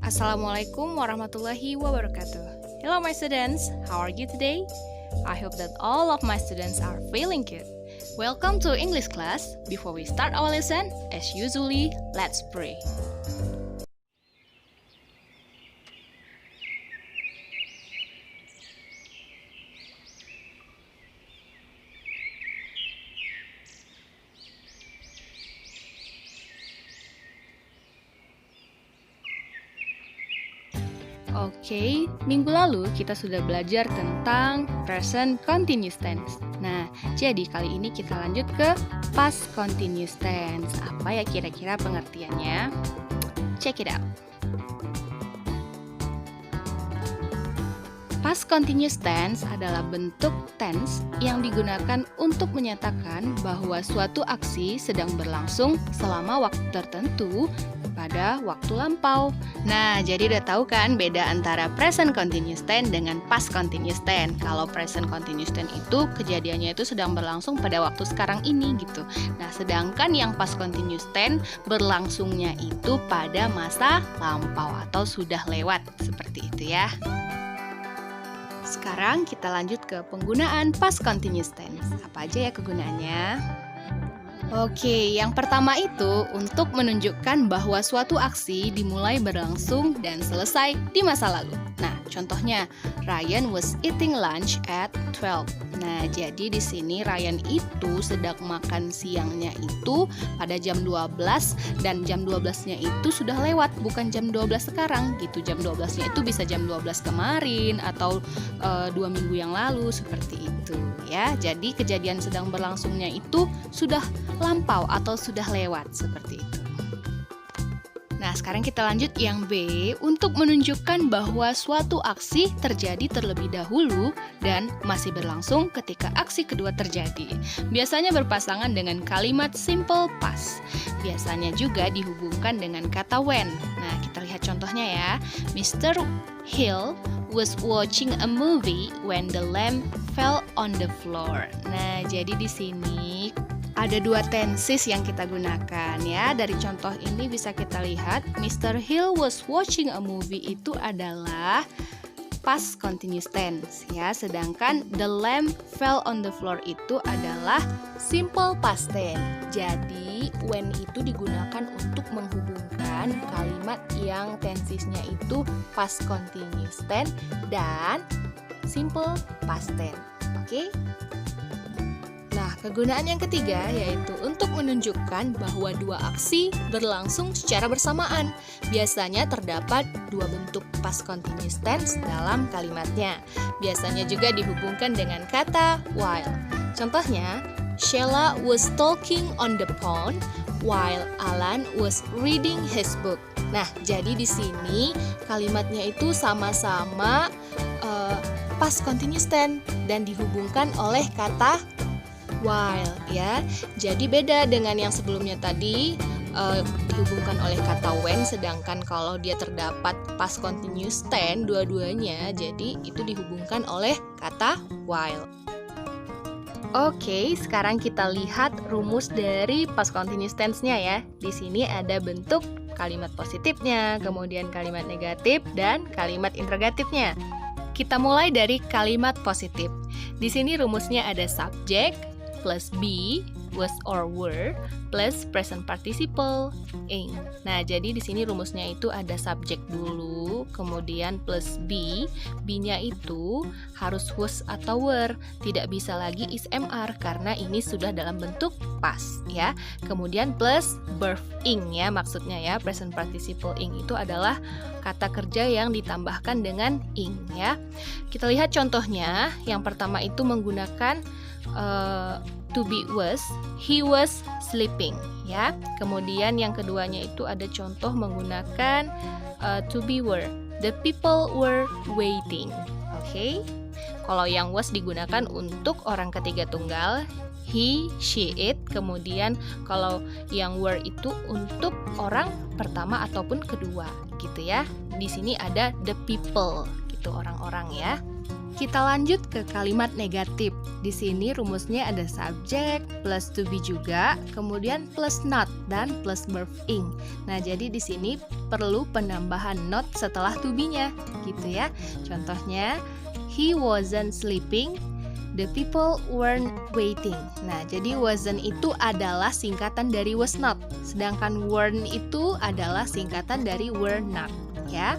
Assalamualaikum warahmatullahi wabarakatuh. Hello my students, how are you today? I hope that all of my students are feeling good. Welcome to English class. Before we start our lesson, as usually, let's pray. Oke, minggu lalu kita sudah belajar tentang present continuous tense. Nah, jadi kali ini kita lanjut ke past continuous tense. Apa ya kira-kira pengertiannya? Check it out. Past continuous tense adalah bentuk tense yang digunakan untuk menyatakan bahwa suatu aksi sedang berlangsung selama waktu tertentu pada waktu lampau. Nah, jadi udah tahu kan beda antara present continuous tense dengan past continuous tense. Kalau present continuous tense itu kejadiannya itu sedang berlangsung pada waktu sekarang ini gitu. Nah, sedangkan yang past continuous tense berlangsungnya itu pada masa lampau atau sudah lewat, seperti itu ya. Sekarang kita lanjut ke penggunaan past continuous tense. Apa aja ya kegunaannya? Oke, yang pertama itu untuk menunjukkan bahwa suatu aksi dimulai berlangsung dan selesai di masa lalu. Nah, contohnya Ryan was eating lunch at 12. Nah, jadi di sini Ryan itu sedang makan siangnya itu pada jam 12 dan jam 12-nya itu sudah lewat, bukan jam 12 sekarang gitu. Jam 12-nya itu bisa jam 12 kemarin atau 2 minggu yang lalu seperti itu ya. Jadi kejadian sedang berlangsungnya itu sudah lampau atau sudah lewat seperti itu. Nah, sekarang kita lanjut yang B untuk menunjukkan bahwa suatu aksi terjadi terlebih dahulu dan masih berlangsung ketika aksi kedua terjadi. Biasanya berpasangan dengan kalimat simple past. Biasanya juga dihubungkan dengan kata when. Nah, kita lihat contohnya ya. Mr. Hill was watching a movie when the lamp fell on the floor. Nah, jadi di sini ada dua tenses yang kita gunakan ya. Dari contoh ini bisa kita lihat Mr. Hill was watching a movie itu adalah past continuous tense ya. Sedangkan the lamp fell on the floor itu adalah simple past tense. Jadi when itu digunakan untuk menghubungkan kalimat yang tensesnya itu past continuous tense dan simple past tense. Oke? Nah, kegunaan yang ketiga yaitu untuk menunjukkan bahwa dua aksi berlangsung secara bersamaan. Biasanya terdapat dua bentuk past continuous tense dalam kalimatnya. Biasanya juga dihubungkan dengan kata while. Contohnya, Sheila was talking on the phone while Alan was reading his book. Nah, jadi di sini kalimatnya itu sama-sama past continuous tense dan dihubungkan oleh kata while ya. Jadi beda dengan yang sebelumnya tadi dihubungkan oleh kata when, sedangkan kalau dia terdapat past continuous tense dua-duanya, jadi itu dihubungkan oleh kata while. Oke, sekarang kita lihat rumus dari past continuous tense-nya ya. Di sini ada bentuk kalimat positifnya, kemudian kalimat negatif dan kalimat interrogatifnya. Kita mulai dari kalimat positif. Di sini rumusnya ada subject plus be, was or were, plus present participle, ing. Nah, jadi di sini rumusnya itu ada subject dulu, kemudian plus be, be-nya itu harus was atau were, tidak bisa lagi is mr karena ini sudah dalam bentuk past ya. Kemudian plus verb ing ya, maksudnya ya, present participle ing itu adalah kata kerja yang ditambahkan dengan ing ya. Kita lihat contohnya, yang pertama itu menggunakan to be was, he was sleeping ya. Kemudian yang keduanya itu ada contoh menggunakan to be were, the people were waiting. Oke. Kalau yang was digunakan untuk orang ketiga tunggal, he, she, it. Kemudian kalau yang were itu untuk orang pertama ataupun kedua gitu ya. Di sini ada the people gitu, orang-orang ya. Kita lanjut ke kalimat negatif. Di sini rumusnya ada subjek plus to be juga, kemudian plus not dan plus verb ing. Nah, jadi di sini perlu penambahan not setelah to be-nya, gitu ya. Contohnya, he wasn't sleeping, the people weren't waiting. Nah, jadi wasn't itu adalah singkatan dari was not, sedangkan weren't itu adalah singkatan dari were not, ya.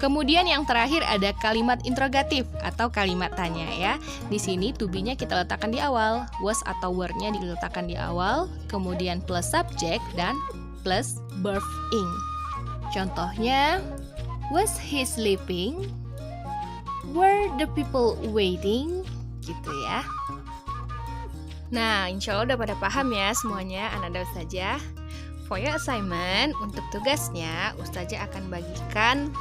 Kemudian yang terakhir ada kalimat interrogatif atau kalimat tanya ya. Di sini to be-nya kita letakkan di awal, was atau were-nya diletakkan di awal, kemudian plus subject dan plus verb ing. Contohnya, was he sleeping? Were the people waiting? Gitu ya. Nah, insya Allah udah pada paham ya semuanya anak-anak Ustazah. For your assignment, untuk tugasnya Ustazah akan bagikan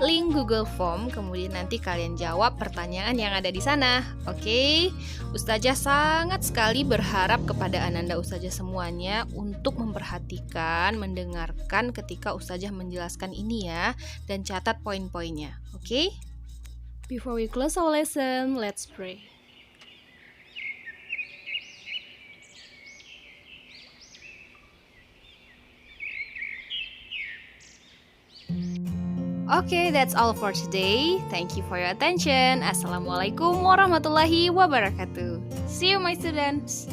link Google Form, kemudian nanti kalian jawab pertanyaan yang ada di sana. Oke, Ustazah sangat sekali berharap kepada Ananda Ustazah semuanya untuk memperhatikan, mendengarkan ketika Ustazah menjelaskan ini ya, dan catat poin-poinnya. Oke? Before we close our lesson, let's pray. Okay, that's all for today. Thank you for your attention. Assalamualaikum warahmatullahi wabarakatuh. See you, my students.